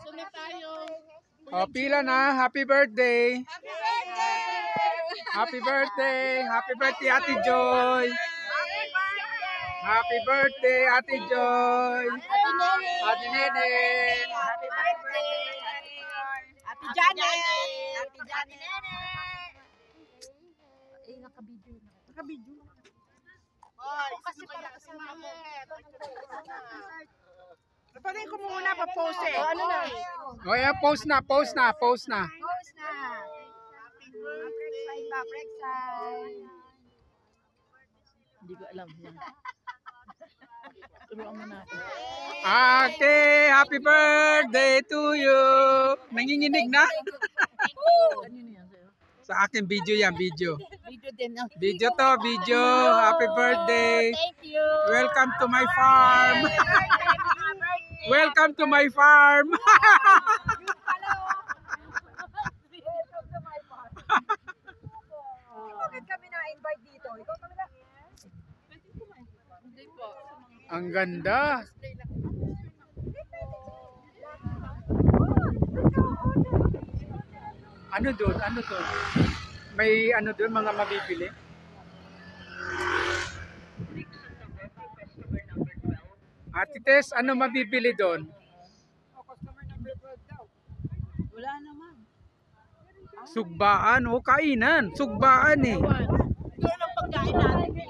Sunod tayo. O, pila na. Happy birthday. Happy birthday. Happy birthday, Ate Joy. Happy birthday, Ate Joy. Ate Nene. Happy birthday. Ate Janet. Ate Janet. Eh, nakabidyo. Nakabidyo. Ako kasi para kasama mo. Patayin ko muna pa-post eh. Ano na? O, yan, post na, post na, post na. Post na. Break side. Hindi ko alam yan. Turuan mo na ako. Okay, happy birthday to you. Nanginginig na? Kanino yan sa'yo? Sa akin, video yan, video. Video din. Video to, video. Happy birthday. Thank you. Welcome to my farm. Welcome to my farm. Bakit kami na-invite dito? Ikaw talaga? Hindi po. Ang ganda. Ano doon? Ano doon? May ano doon, mga mabibili? Ate Tess, ano mabibili doon? Wala naman. Sugbaan o kainan. Sugbaan eh. Doon ang pagkain natin.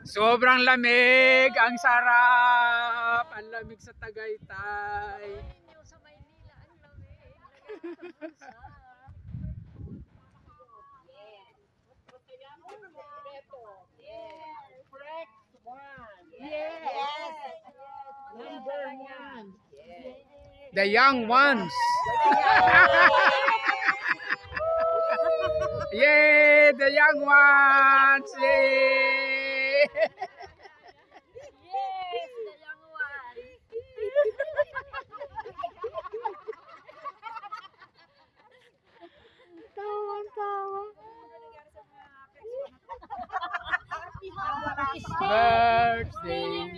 Sobrang lamig. Ang sarap. Ang lamig sa Tagaytay. Sa Maynila, ang lamig. Yes. Number one. The young ones. Yay! The young ones. Yay! Yes, the young one. Tawa-tawa. Birthday. Happy birthday.